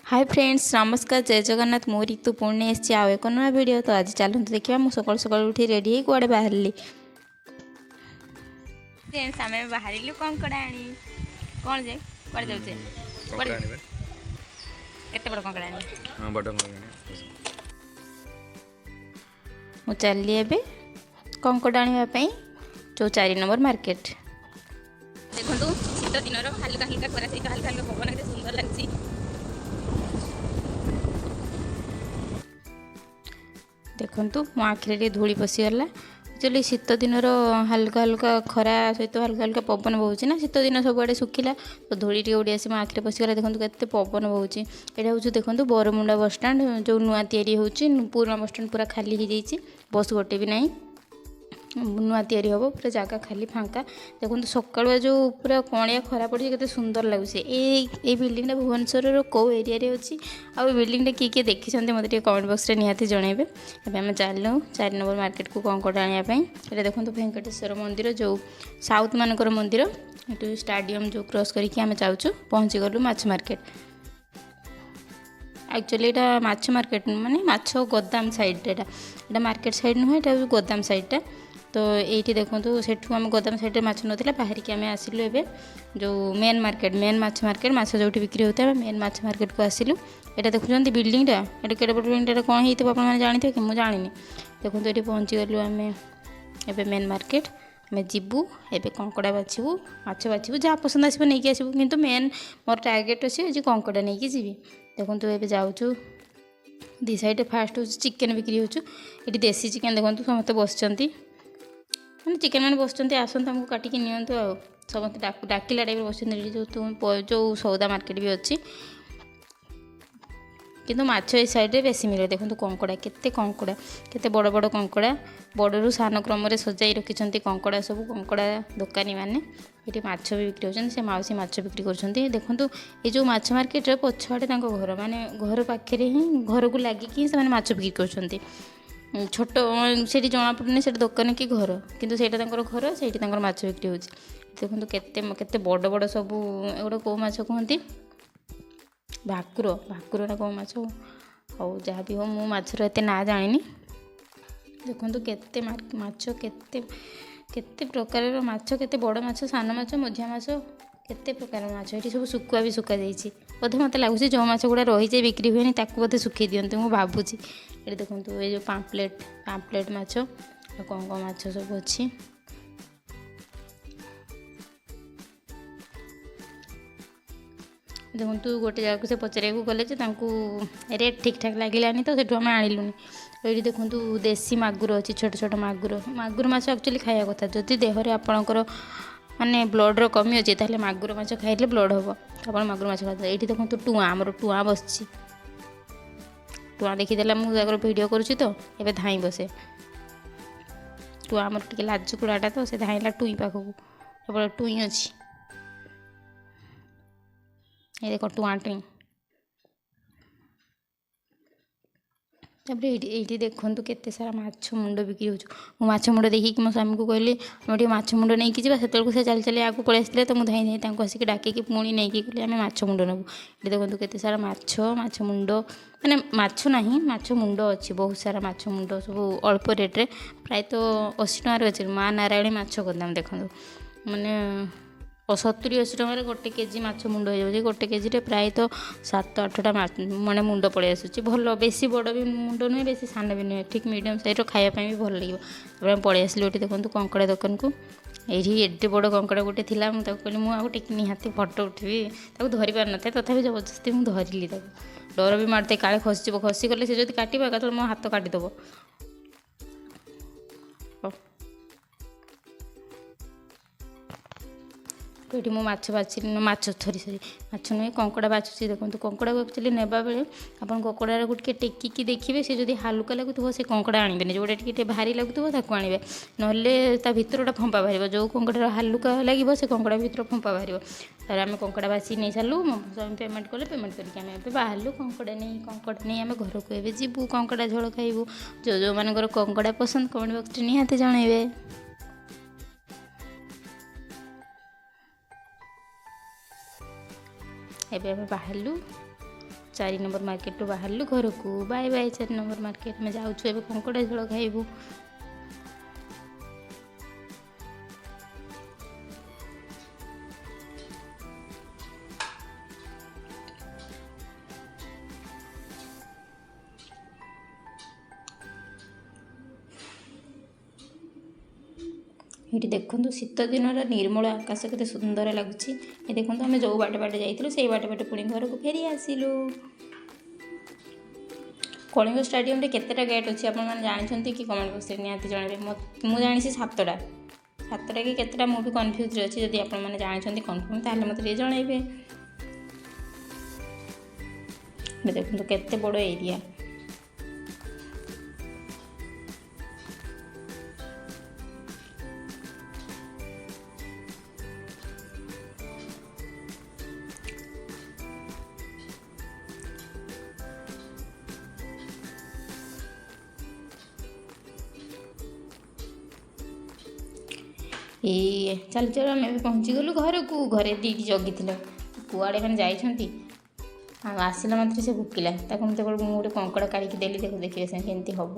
Hi friends, नमस्कार, जय जगन्नाथ। मो ऋतु पुणी एस आउ एक नुआ वीडियो। तो आज चलते देखा मुझे सकाल सकाल उठी रेडी कुआड़े बाहर फ्रेंड्स आम बाहर कंकड़ा आनी कौन जे कुआड़े जाऊे केते बड़ कंकड़ा आनी मु चली एबे कंकड़ा आने जो 4 नंबर मार्केट। देखो शीत दिन हल्का हल्का खरा सहित हल्का हल्का पवन के सुंदर लगे। देखु मो आखिरे धूली पशिगला। एक्चुअली शीत दिन हल्का हल्का खरा सहित हल्का हल्का पवन बहुची ना, शीत दिन सबुआड़े शुखिला तो धूली टी उड़ी आसी मो आखिरे पशिगला। देखो केते पवन बहुची। यहाँ हूँ देखो बरमुंडा बसस्टाण जो नुआ तैयारी होची। पुराना बसस्टाण पूरा खाली हो जाइए, बस गोटे भी नहीं, नुआ तैयारी हम पूरा जगह खाली फांका। देखो सकाल जो पूरा कणिया खरा पड़ी के सुंदर लगुच। ये बिल्डिंगटा भुवनेश्वर कौ एरिया अच्छी आ बिल्डिंगटा किए देखी मतलब ये कमेंट बॉक्स में निहाती जनइबे। एम चलू 4 नंबर मार्केट को कंकड़ा आने। ये देखो वेंकटेश्वर मंदिर जो साउथ मानकर मंदिर, ये स्टाडियम जो क्रॉस करके आम जाऊँ पहुँची गलु माछ मार्केट। एक्चुअली यहाँ माछ मार्केट माने माछ गोदाम साइड, यहाँ मार्केट साइड नुहे, यहाँ गोदाम साइडटा। तो ये देखो सेठू आम गोदाम साइड माछ ना बाहर की आम आसिलु एबे जो मेन मार्केट, मेन माछ मार्केट माछ जो बिक्री होता है मेन माछ मार्केट को आसिलु। यहाँ देखुं बिल्डिंगटा, ये केटे बड़ बिल्डिंगटा कौन हो आप जानते कि मुझे जानी। देखो ये पहुँची गलु आम एबे मेन मार्केट। आम जीवु एबे कंकड़ा बाछबू, माछ बाछबू, जहाँ पसंद आसो नहीं आसबू, किंतु मेन मोर टार्गेट अच्छे आज कंकड़ा नहीं जी। देखो ये जाऊँ दी साइड फास्ट हो चिकेन बिक्री हो, देसी चिकेन देखो समस्त बस मैंने चिकेन मैंने बस आसत आमको काटिकी नियंतु आ समस्त डाकिला टाइप बस जो सौदा मार्केट भी अच्छी, किंतु माछ ए साइड बेसी मिले। देखो कंकड़ा केते कंकड़ा केते बड़ बड़ कंकड़ा बड़रू सान क्रम सजाई रखिंट कंकड़ा सब कंकड़ा दोकानी मैंने ये माछ भी बिक्री होती से मौसी माछ बिक्री कर। देखो ये जो माछ मार्केट पछआड़े घर माने घर पाखे ही घर को लगिकी से माछ बिक्री कर छोट से जना पड़े से दुकान कि घर, किंतु से घर से माछ बिक्री हो। देखो केते बड़ बड़ सब एगुड़ा कौ माछ कहती भाकुर, भाकुर कौ माछ और जहाँ भी हो मु माछर एत ना जानी। देखो केते माछ केते केते प्रकार माछ, केते बड़ माछ, सान माछ, मझिया माछ, केते प्रकार माछ। ये सब सुखुआ भी सुखा जाइए बोधे मत लगुच जो माछ गुड़ा रही जाए बिक्री हुए ताकू बोधे सुखी दिखती मुझे भावुची। ये देखो ये जो पाम्पलेट पाम्पलेट माछ कौन कौन माछ सब अच्छी। देखो गोटे जगह से पचार गले रेट ठीक ठाक लगे तो सेठू आम आणलुनि। ये देखो देसी मागुर अच्छी, छोट छोट मागुर, मागुर माछ एक्चुअली खाया कथा जदि देहरे आपणकर माने ब्लड्र कमी अच्छे ताहले मागुर माछ खाइले ब्लड हम आप मागुर माछ खाते। ये देखो टुआ आमर टुआ बस टुआ देखीदेला मुझे भिडियो करुँची तो ये धाई बसे टुआ आमर टे लाजुकुड़ाटा तो से धाइला टुई पाखक सब टुई अच्छी। ये देखो टुआ टुई तापर ये देखो केते सारा माछ मुंड बिक्री हो। माछ मुंड देखिक मो स्वामी को कहली हम माछ मुंड नहीं जावा, से चली चली आगे पलि आसते तो मुझे धाई धाई आसिक डाकिकी पुणी नहीं कहली आम माछ मुंड नबू। ये देखो केते सारा माछ माछ मुंड माने माछ नहीं माछ मुंड अच्छी, बहुत सारा माछ मुंड सब अल्प रेट्रे प्राय तो 80 टकर अच्छे। माँ नारायणी माछ गोदाम देखो मैंने 70-80 टकर गोटे केजी माछ मुंड हो जाए। गोटे केजी प्राय तो 7-8टा माने मुंड पलि आसूँ भल, बेसी बड़ भी मुंड नुहे बेसी सान भी नुहे, ठीक मीडियम साइज खायापी भी भल लगे। पलि आसिलु ये देखो कंकड़ा दुकान को। ये एडे बड़ कंकड़ा गोटे थी मुझे कहली मुझे निहाती फटो उठेबी धरी पार न था, तथापि जबरदस्ती मुझे धरली डर भी मारते काले खसीज खसीगले से जो काट एक मो हाथ काटिदेव। ये मो माछ बाछी माछ सरी सरी माछ नुहे कंकड़ा बाछुची। देखो कंकड़ा को एक्चुअली नेबा बेले आप कंकड़ा को टेकिकी देखिए से जो हालुका लगुव से कंकड़ा आणबे, जोटा टे भारी लगुव ताकू आणबे, ना भितरटा फंपा बाहर। जो कंकड़ा हालुका लगे से कंकड़ा भर फंपा बाहर। तार आम कंकड़ा बाछी नहीं सारू, मो स्वामी पेमेंट कले, पेमेंट करके बाहर कंकड़ा नहीं आम घर को एवं जीवु कंकड़ा झोल खाइबू। जो मानकर कंकड़ा पसंद कमेंट बॉक्स निहाती जनइबे। एबे बाहरलु चार नंबर मार्केट बाहर घर को बाय बाय 4 नंबर मार्केट में जाऊँ ए कंकड़ा झोल खाइबू। ये देखो शीत दिन निर्मल आकाश के सुंदर लगुच। ये देखो आम जो बाटे बाटे जाइलु से बाटे बाटे पुणी घर को फेरी आसिलु। कलिंग स्टाडियम रे केतेटा गेट अच्छी आप जानते कि कमेंट बॉक्स में निहाती जनइबे। मुझे जानी 7टा कि केतेटा मुझे कन्फ्यूज अच्छी। जदि आपने जानते कन्फर्म ताहले मत जनइबे। देखो केते बड़ एरिया। ये चल चल आम पहुँची गलु घर को। घरे दीदी जगी कुआड़े मैंने जाइंट आसला मात्र से भुकिला मुझे गोटे कंकड़ा काढ़ी देली। देखिए से केमती हम।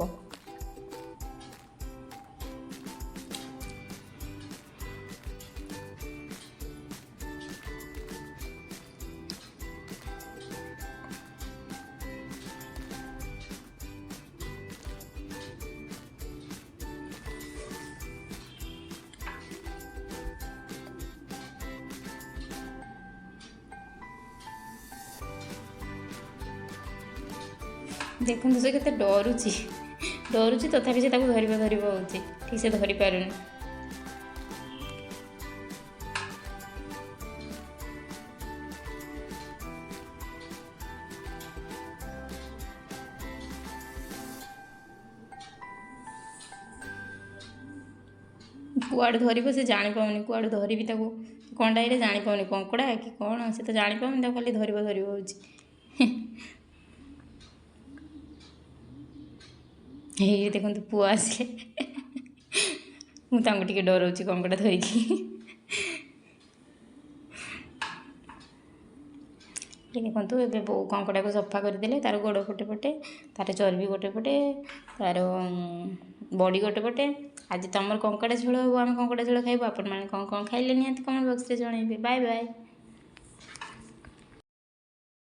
देखो से केते डरुची तथापि से धर ठीक से धरी पारुनी। कुआड़े धर से जानी पाऊनी कुआड़े धरबी कंडाई जानी पाऊनी कंकड़ा कि कौन से तो जानी पाऊनी खाली धर ये देखो पुआ आसिले मुझे डराऊँ कंकड़ा धरिकी। देखो ए बो कंकड़ा को सफा करदे तार गोड़ पटे पटे तार चर्बी गोटे पटे तार बड़ी गोटे पटे। आज तुम कंकड़ा झोल हम आम कंकड़ा झोल खाइबू। आपण मैंने कौन खाइले निहाती कमेंट बॉक्स में जनइबे। Bye bye.